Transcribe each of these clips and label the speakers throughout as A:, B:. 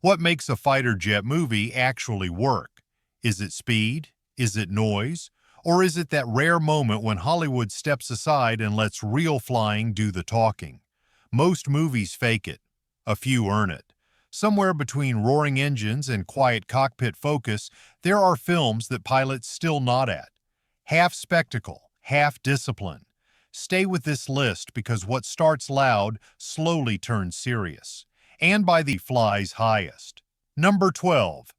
A: What makes a fighter jet movie actually work? Is it speed? Is it noise? Or is it that rare moment when Hollywood steps aside and lets real flying do the talking? Most movies fake it. A few earn it. Somewhere between roaring engines and quiet cockpit focus, there are films that pilots still nod at. Half spectacle, half discipline. Stay with this list because what starts loud slowly turns serious. And by the fly's highest. Number 12.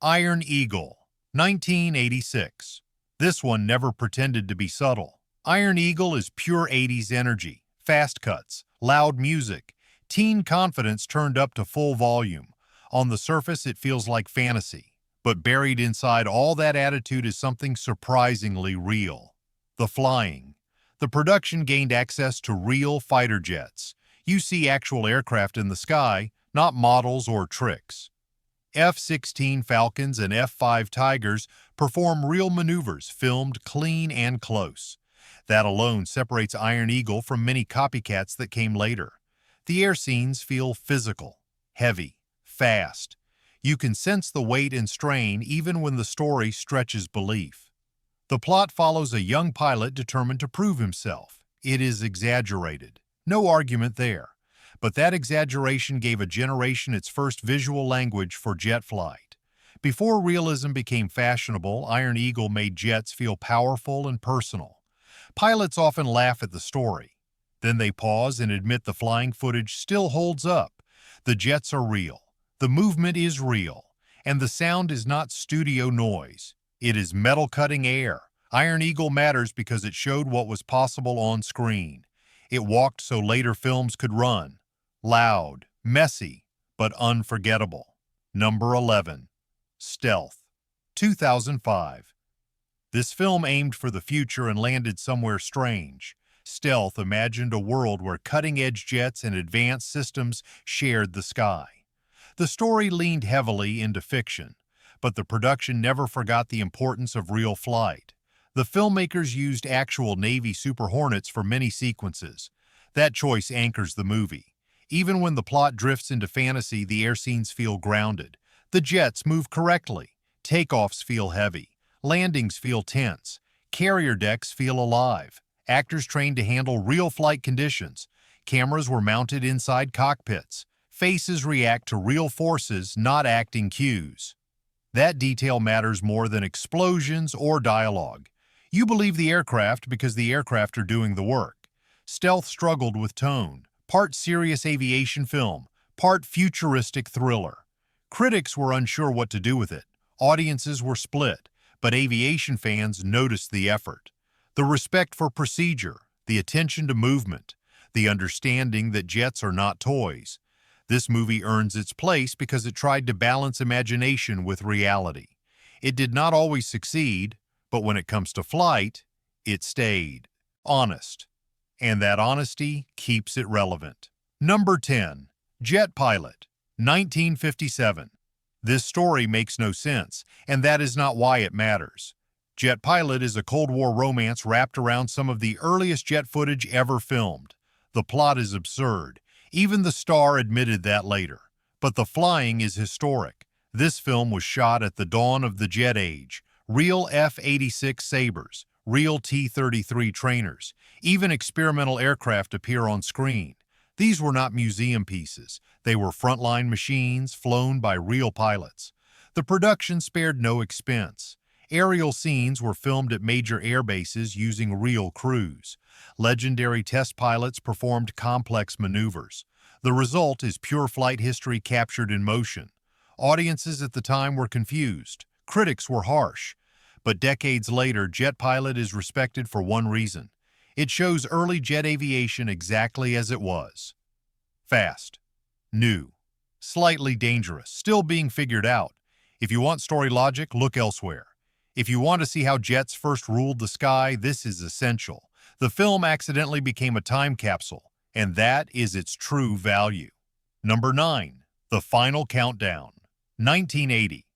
A: Iron Eagle, 1986. This one never pretended to be subtle. Iron Eagle is pure 80s energy, fast cuts, loud music, teen confidence turned up to full volume. On the surface, it feels like fantasy, but buried inside all that attitude is something surprisingly real. The flying. The production gained access to real fighter jets. You see actual aircraft in the sky, not models or tricks. F-16 Falcons and F-5 Tigers perform real maneuvers filmed clean and close. That alone separates Iron Eagle from many copycats that came later. The air scenes feel physical, heavy, fast. You can sense the weight and strain even when the story stretches belief. The plot follows a young pilot determined to prove himself. It is exaggerated. No argument there. But that exaggeration gave a generation its first visual language for jet flight. Before realism became fashionable, Iron Eagle made jets feel powerful and personal. Pilots often laugh at the story. Then they pause and admit the flying footage still holds up. The jets are real. The movement is real. And the sound is not studio noise. It is metal cutting air. Iron Eagle matters because it showed what was possible on screen. It walked so later films could run. Loud, messy, but unforgettable. Number 11. Stealth, 2005. This film aimed for the future and landed somewhere strange. Stealth imagined a world where cutting-edge jets and advanced systems shared the sky. The story leaned heavily into fiction, but the production never forgot the importance of real flight. The filmmakers used actual Navy Super Hornets for many sequences. That choice anchors the movie. Even when the plot drifts into fantasy, the air scenes feel grounded. The jets move correctly. Takeoffs feel heavy. Landings feel tense. Carrier decks feel alive. Actors trained to handle real flight conditions. Cameras were mounted inside cockpits. Faces react to real forces, not acting cues. That detail matters more than explosions or dialogue. You believe the aircraft because the aircraft are doing the work. Stealth struggled with tone. Part serious aviation film, part futuristic thriller. Critics were unsure what to do with it. Audiences were split, but aviation fans noticed the effort. The respect for procedure, the attention to movement, the understanding that jets are not toys. This movie earns its place because it tried to balance imagination with reality. It did not always succeed, but when it comes to flight, it stayed honest. And that honesty keeps it relevant. Number 10. Jet Pilot, 1957. This story makes no sense, and that is not why it matters. Jet Pilot is a Cold War romance wrapped around some of the earliest jet footage ever filmed. The plot is absurd. Even the star admitted that later. But the flying is historic. This film was shot at the dawn of the jet age. Real F-86 Sabres, real T-33 trainers, even experimental aircraft appear on screen. These were not museum pieces. They were frontline machines flown by real pilots. The production spared no expense. Aerial scenes were filmed at major air bases using real crews. Legendary test pilots performed complex maneuvers. The result is pure flight history captured in motion. Audiences at the time were confused. Critics were harsh. But decades later, Jet Pilot is respected for one reason. It shows early jet aviation exactly as it was. Fast, new, slightly dangerous, still being figured out. If you want story logic, look elsewhere. If you want to see how jets first ruled the sky, this is essential. The film accidentally became a time capsule, and that is its true value. Number 9. The Final Countdown, 1980.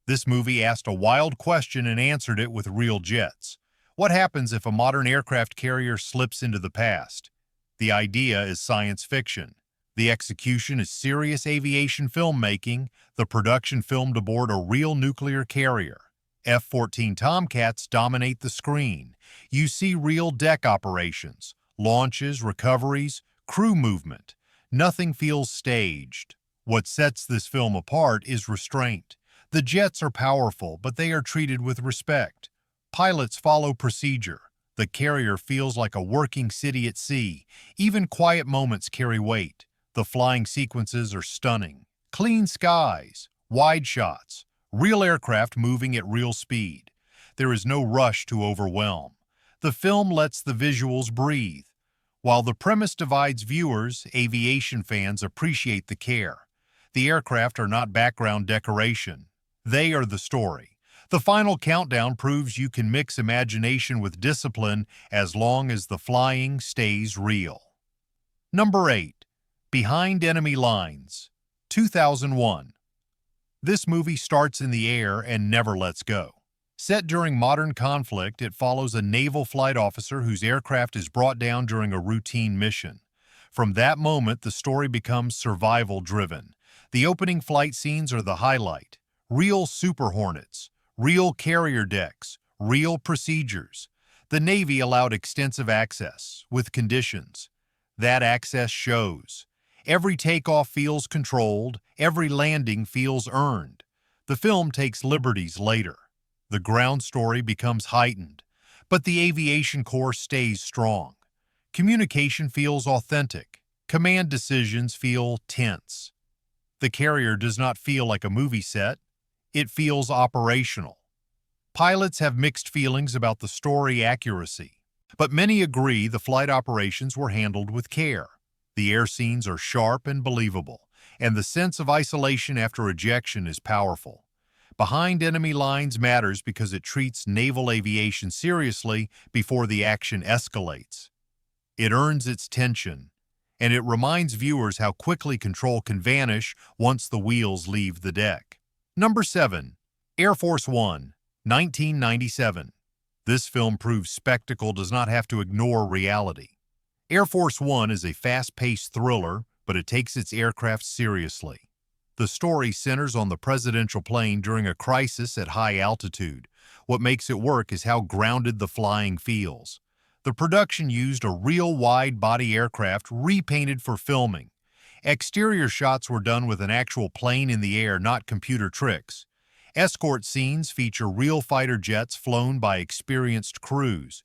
A: This movie asked a wild question and answered it with real jets. What happens if a modern aircraft carrier slips into the past? The idea is science fiction. The execution is serious aviation filmmaking, the production filmed aboard a real nuclear carrier. F-14 Tomcats dominate the screen. You see real deck operations, launches, recoveries, crew movement. Nothing feels staged. What sets this film apart is restraint. The jets are powerful, but they are treated with respect. Pilots follow procedure. The carrier feels like a working city at sea. Even quiet moments carry weight. The flying sequences are stunning. Clean skies, wide shots, real aircraft moving at real speed. There is no rush to overwhelm. The film lets the visuals breathe. While the premise divides viewers, aviation fans appreciate the care. The aircraft are not background decoration. They are the story. The final countdown proves you can mix imagination with discipline as long as the flying stays real. Number 8. Behind Enemy Lines, 2001. This movie starts in the air and never lets go. Set during modern conflict, it follows a naval flight officer whose aircraft is brought down during a routine mission. From that moment, the story becomes survival-driven. The opening flight scenes are the highlight. Real Super Hornets, real carrier decks, real procedures. The Navy allowed extensive access, with conditions. That access shows. Every takeoff feels controlled, every landing feels earned. The film takes liberties later. The ground story becomes heightened, but the aviation core stays strong. Communication feels authentic. Command decisions feel tense. The carrier does not feel like a movie set. It feels operational. Pilots have mixed feelings about the story accuracy, but many agree the flight operations were handled with care. The air scenes are sharp and believable, and the sense of isolation after ejection is powerful. Behind Enemy Lines matters because it treats naval aviation seriously before the action escalates. It earns its tension, and it reminds viewers how quickly control can vanish once the wheels leave the deck. Number 7. Air Force One, 1997. This film proves spectacle does not have to ignore reality. Air Force One is a fast-paced thriller, but it takes its aircraft seriously. The story centers on the presidential plane during a crisis at high altitude. What makes it work is how grounded the flying feels. The production used a real wide-body aircraft repainted for filming. Exterior shots were done with an actual plane in the air, not computer tricks. Escort scenes feature real fighter jets flown by experienced crews.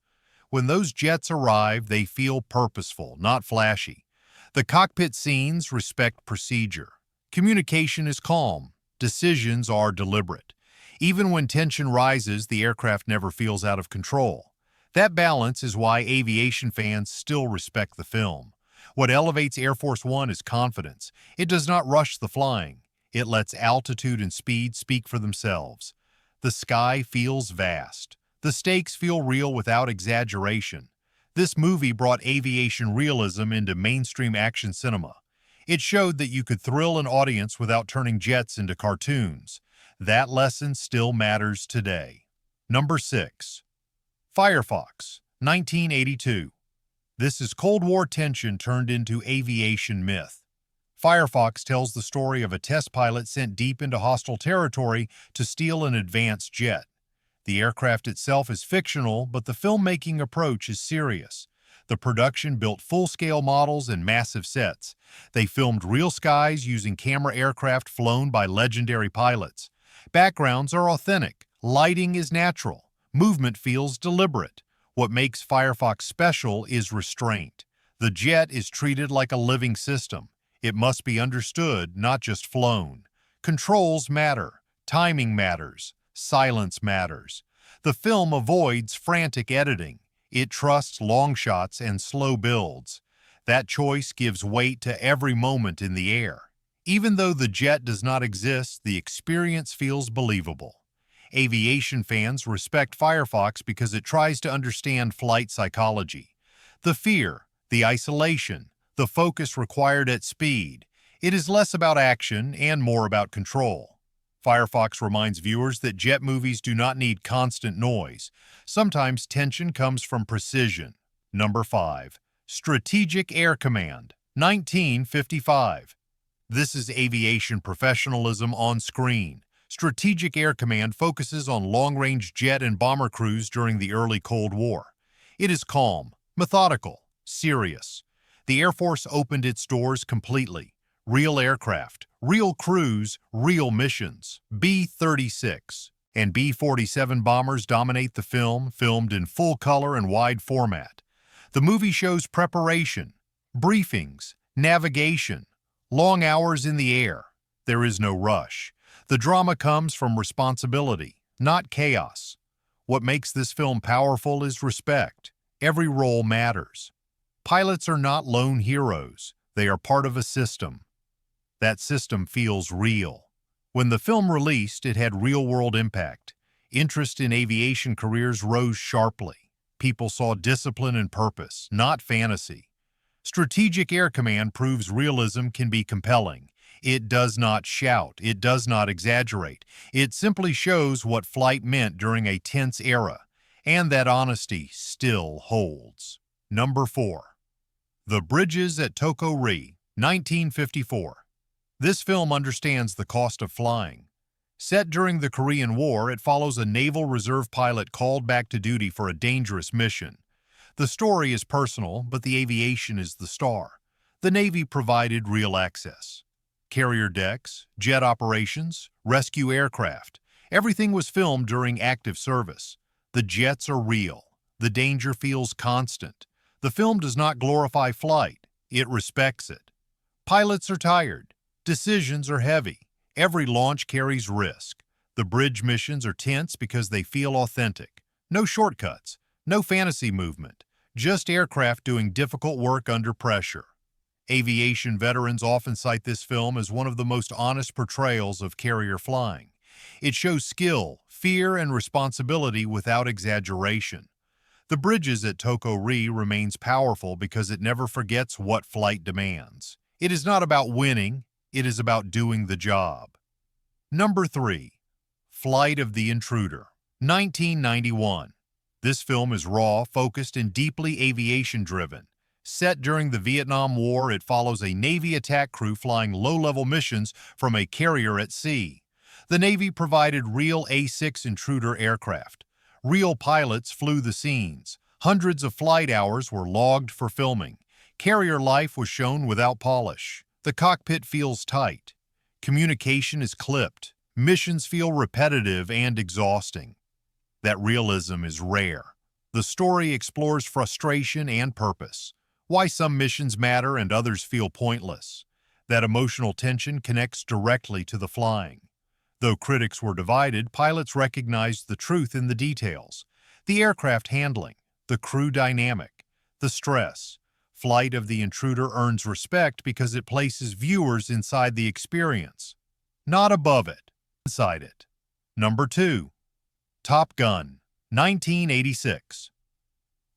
A: When those jets arrive, they feel purposeful, not flashy. The cockpit scenes respect procedure. Communication is calm. Decisions are deliberate. Even when tension rises, the aircraft never feels out of control. That balance is why aviation fans still respect the film. What elevates Air Force One is confidence. It does not rush the flying. It lets altitude and speed speak for themselves. The sky feels vast. The stakes feel real without exaggeration. This movie brought aviation realism into mainstream action cinema. It showed that you could thrill an audience without turning jets into cartoons. That lesson still matters today. Number 6. Firefox, 1982. This is Cold War tension turned into aviation myth. Firefox tells the story of a test pilot sent deep into hostile territory to steal an advanced jet. The aircraft itself is fictional, but the filmmaking approach is serious. The production built full-scale models and massive sets. They filmed real skies using camera aircraft flown by legendary pilots. Backgrounds are authentic. Lighting is natural. Movement feels deliberate. What makes Firefox special is restraint. The jet is treated like a living system. It must be understood, not just flown. Controls matter. Timing matters. Silence matters. The film avoids frantic editing. It trusts long shots and slow builds. That choice gives weight to every moment in the air. Even though the jet does not exist, the experience feels believable. Aviation fans respect Firefox because it tries to understand flight psychology. The fear, the isolation, the focus required at speed. It is less about action and more about control. Firefox reminds viewers that jet movies do not need constant noise. Sometimes tension comes from precision. Number 5. Strategic Air Command, 1955. This is aviation professionalism on screen. Strategic Air Command focuses on long-range jet and bomber crews during the early Cold War. It is calm, methodical, serious. The Air Force opened its doors completely. Real aircraft, real crews, real missions. B-36 and B-47 bombers dominate the film, filmed in full color and wide format. The movie shows preparation, briefings, navigation, long hours in the air. There is no rush. The drama comes from responsibility, not chaos. What makes this film powerful is respect. Every role matters. Pilots are not lone heroes. They are part of a system. That system feels real. When the film released, it had real-world impact. Interest in aviation careers rose sharply. People saw discipline and purpose, not fantasy. Strategic Air Command proves realism can be compelling. It does not shout. It does not exaggerate. It simply shows what flight meant during a tense era, and that honesty still holds. Number 4. The Bridges at Toko-Ri, 1954. This film understands the cost of flying. Set during the Korean War, it follows a Naval Reserve pilot called back to duty for a dangerous mission. The story is personal, but the aviation is the star. The Navy provided real access. Carrier decks, jet operations, rescue aircraft. Everything was filmed during active service. The jets are real. The danger feels constant. The film does not glorify flight. It respects it. Pilots are tired. Decisions are heavy. Every launch carries risk. The bridge missions are tense because they feel authentic. No shortcuts, no fantasy movement, just aircraft doing difficult work under pressure. Aviation veterans often cite this film as one of the most honest portrayals of carrier flying. It shows skill, fear, and responsibility without exaggeration. The Bridges at Toko-Ri remains powerful because it never forgets what flight demands. It is not about winning, it is about doing the job. Number 3. Flight of the Intruder, 1991. This film is raw, focused, and deeply aviation-driven. Set during the Vietnam War, it follows a Navy attack crew flying low-level missions from a carrier at sea. The Navy provided real A-6 Intruder aircraft. Real pilots flew the scenes. Hundreds of flight hours were logged for filming. Carrier life was shown without polish. The cockpit feels tight. Communication is clipped. Missions feel repetitive and exhausting. That realism is rare. The story explores frustration and purpose. Why some missions matter and others feel pointless. That emotional tension connects directly to the flying. Though critics were divided, pilots recognized the truth in the details. The aircraft handling, the crew dynamic, the stress. Flight of the Intruder earns respect because it places viewers inside the experience, not above it, inside it. Number 2. Top Gun, 1986.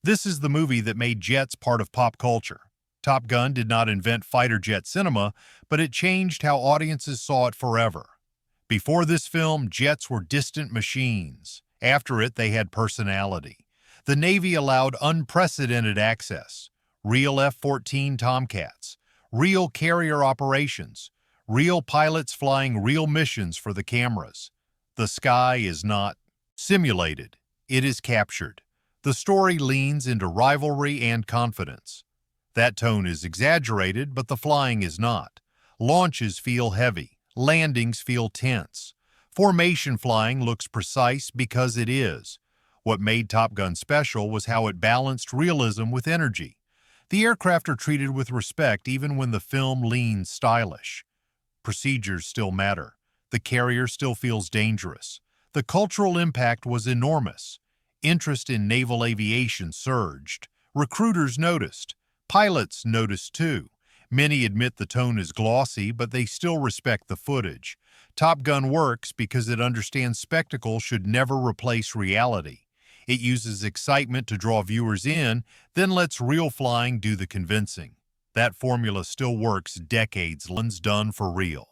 A: This is the movie that made jets part of pop culture. Top Gun did not invent fighter jet cinema, but it changed how audiences saw it forever. Before this film, jets were distant machines. After it, they had personality. The Navy allowed unprecedented access. Real F-14 Tomcats, real carrier operations, real pilots flying real missions for the cameras. The sky is not simulated, it is captured. The story leans into rivalry and confidence. That tone is exaggerated, but the flying is not. Launches feel heavy, landings feel tense. Formation flying looks precise because it is. What made Top Gun special was how it balanced realism with energy. The aircraft are treated with respect even when the film leans stylish. Procedures still matter. The carrier still feels dangerous. The cultural impact was enormous. Interest in naval aviation surged. Recruiters noticed. Pilots noticed too. Many admit the tone is glossy, but they still respect the footage. Top Gun works because it understands spectacle should never replace reality. It uses excitement to draw viewers in, then lets real flying do the convincing. That formula still works decades, done for real.